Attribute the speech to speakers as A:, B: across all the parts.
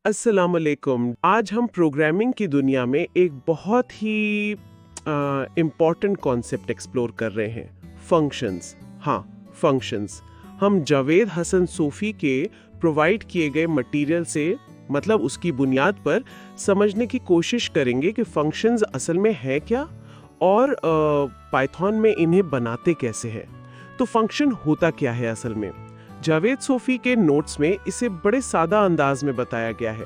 A: अस्सलाम वालेकुम। आज हम प्रोग्रामिंग की दुनिया में एक बहुत ही इम्पॉर्टेंट कॉन्सेप्ट एक्सप्लोर कर रहे हैं, फंक्शंस। हाँ, फंक्शंस। हम जावेद हसन सूफ़ी के प्रोवाइड किए गए मटेरियल से मतलब उसकी बुनियाद पर समझने की कोशिश करेंगे कि फंक्शंस असल में है क्या और पाइथन में इन्हें बनाते कैसे हैं। तो फंक्शन होता क्या है असल में? जावेद सूफ़ी के नोट्स में इसे बड़े सादा अंदाज में बताया गया है।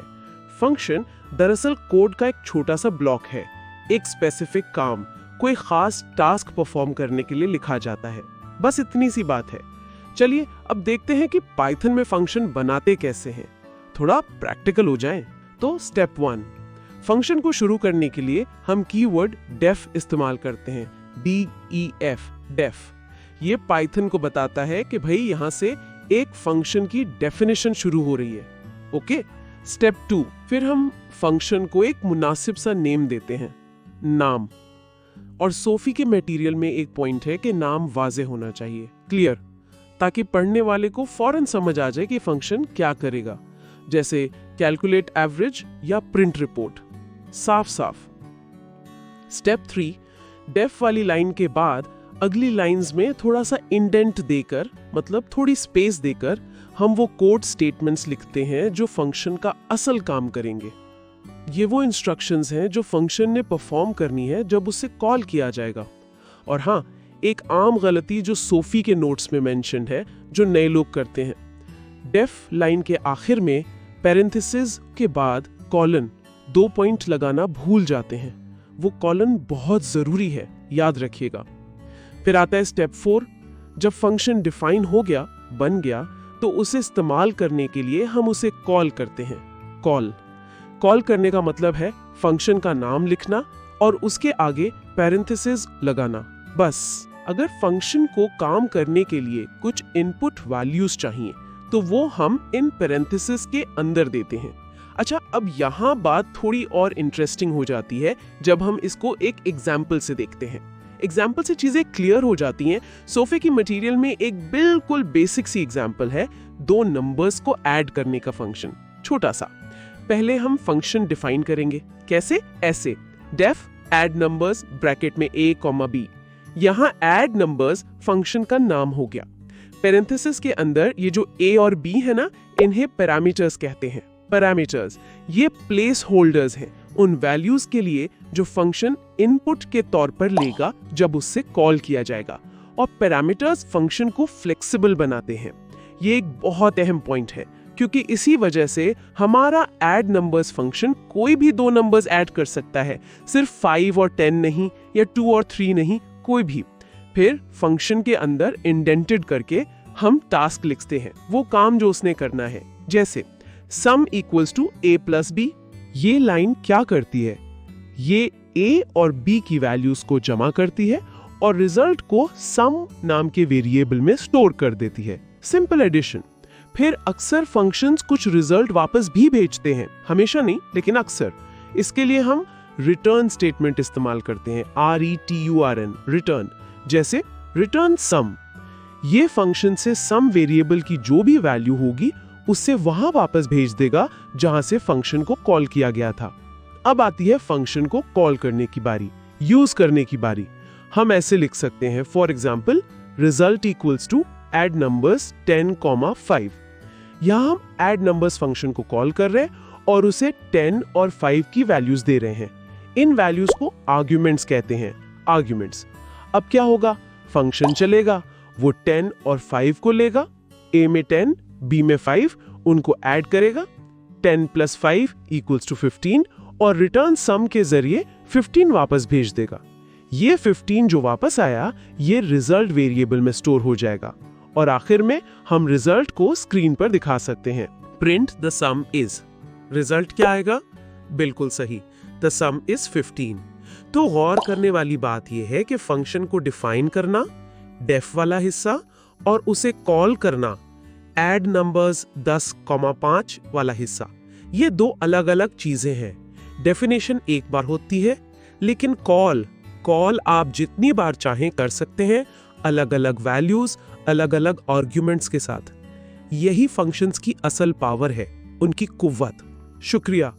A: फंक्शन दरअसल कोड का एक छोटा सा ब्लॉक है। एक स्पेसिफिक काम, कोई खास टास्क परफॉर्म करने के लिए लिखा जाता है। बस इतनी सी बात है। चलिए अब देखते हैं कि पाइथन में फंक्शन बनाते कैसे हैं। थोड़ा प्रैक्टिकल हो जाएं। तो स्टेप 1, फंक्शन को शुरू करने के लिए हम कीवर्ड डेफ इस्तेमाल करते हैं। DEF, def. ये पाइथन को बताता है कि भाई यहां से एक फंक्शन की डेफिनेशन शुरू हो रही है। ओके। स्टेप 2, फिर हम फंक्शन को एक मुनासिब सा नेम देते हैं, नाम। और सोफी के मटेरियल में एक पॉइंट है कि नाम वाज़े होना चाहिए, क्लियर, ताकि पढ़ने वाले को फौरन समझ आ जाए कि फंक्शन क्या करेगा, जैसे कैलकुलेट एवरेज या प्रिंट रिपोर्ट, साफ साफ। स्टेप 3, डेफ वाली लाइन के बाद अगली लाइंस में थोड़ा सा इंडेंट देकर, मतलब थोड़ी स्पेस देकर, हम वो कोड स्टेटमेंट्स लिखते हैं जो फंक्शन का असल काम करेंगे। ये वो इंस्ट्रक्शंस हैं जो फंक्शन ने परफॉर्म करनी है जब उसे कॉल किया जाएगा। और हाँ, एक आम गलती जो सोफी के नोट्स में मेंशन्ड है, जो नए लोग करते हैं, डेफ लाइन के आखिर में पैरेंथेसिस के बाद कॉलन 2 पॉइंट लगाना भूल जाते हैं। वो कॉलन बहुत जरूरी है, याद रखिएगा। फिर आता है स्टेप 4, जब फंक्शन डिफाइन हो गया, बन गया, तो उसे इस्तेमाल करने के लिए हम उसे कॉल करते हैं। कॉल करने का मतलब है फंक्शन का नाम लिखना और उसके आगे पैरेंथेसिस लगाना, बस। अगर फंक्शन को काम करने के लिए कुछ इनपुट वैल्यूज चाहिए तो वो हम इन पैरेंथेसिस के अंदर देते हैं। अच्छा, अब यहाँ बात थोड़ी और इंटरेस्टिंग हो जाती है जब हम इसको एक एग्जाम्पल से देखते हैं। एग्जाम्पल से चीजें क्लियर हो जाती हैं। सोफे की मटेरियल में एक बिल्कुल बेसिक सी एग्जाम्पल है, 2 नंबर्स को ऐड करने का फंक्शन, छोटा सा। पहले हम फंक्शन डिफाइन करेंगे। कैसे? ऐसे, डेफ ऐड नंबर्स ब्रैकेट में a, b। यहाँ ऐड नंबर्स फंक्शन का नाम हो गया। पैरेंथेसिस के अंदर ये जो a और b है ना, इन्हें पैरामीटर्स कहते हैं। पैरामीटर्स ये प्लेस होल्डर्स हैं उन वैल्यूज के लिए जो फंक्शन इनपुट के तौर पर लेगा जब उससे कॉल किया जाएगा। और पैरामीटर्स फंक्शन को फ्लेक्सिबल बनाते हैं। ये एक बहुत अहम पॉइंट है, क्योंकि इसी वजह से हमारा ऐड नंबर्स फंक्शन कोई भी 2 नंबर्स ऐड कर सकता है, सिर्फ 5 और 10 नहीं, या 2 और 3 नहीं, कोई भी। फिर फंक्शन के अंदर इंडेंटेड करके हम टास्क लिखते हैं, वो काम जो उसने करना है। जैसे sum equals to a plus b। ये लाइन क्या करती है? ये a और b की वैल्यूज को जमा करती है और रिजल्ट को सम नाम के वेरिएबल में स्टोर कर देती है। Simple addition. फिर अक्सर फंक्शंस कुछ रिजल्ट वापस भी भेजते हैं, हमेशा नहीं लेकिन अक्सर। इसके लिए हम रिटर्न स्टेटमेंट इस्तेमाल करते हैं, RETURN, रिटर्न। जैसे रिटर्न सम। ये फंक्शन से सम वेरिएबल की जो भी वैल्यू होगी उससे वहां वापस भेज देगा जहां से फंक्शन को कॉल किया गया था। अब आती है फंक्शन को कॉल करने की बारी, यूज करने की बारी। हम ऐसे लिख सकते हैं, for example, result equals to add numbers 10, 5। यहां हम ऐड नंबर्स फंक्शन को कॉल कर रहे हैं और उसे 10 और 5 की वैल्यूज दे रहे हैं। इन वैल्यूज को आर्ग्यूमेंट्स कहते हैं, आर्ग्यूमेंट्स। अब क्या होगा? फंक्शन चलेगा, वो 10 और 5 को लेगा, a में 10, b में 5, उनको ऐड करेगा, 10 + 5 = 15, और रिटर्न सम के जरिए 15 वापस भेज देगा। ये 15 जो वापस आया, ये रिजल्ट वेरिएबल में स्टोर हो जाएगा। और आखिर में हम रिजल्ट को स्क्रीन पर दिखा सकते हैं, print the some is. Result क्या आएगा? बिल्कुल सही, द सम इज 15। तो गौर करने वाली बात यह है कि फंक्शन को डिफाइन करना, डेफ वाला हिस्सा, और उसे कॉल करना, ऐड नंबर्स 10, 5 वाला हिस्सा, ये 2 अलग अलग चीजें हैं। डेफिनेशन एक बार होती है, लेकिन कॉल आप जितनी बार चाहें कर सकते हैं, अलग अलग वैल्यूज, अलग अलग आर्ग्यूमेंट्स के साथ। यही फंक्शंस की असल पावर है, उनकी कुव्वत। शुक्रिया।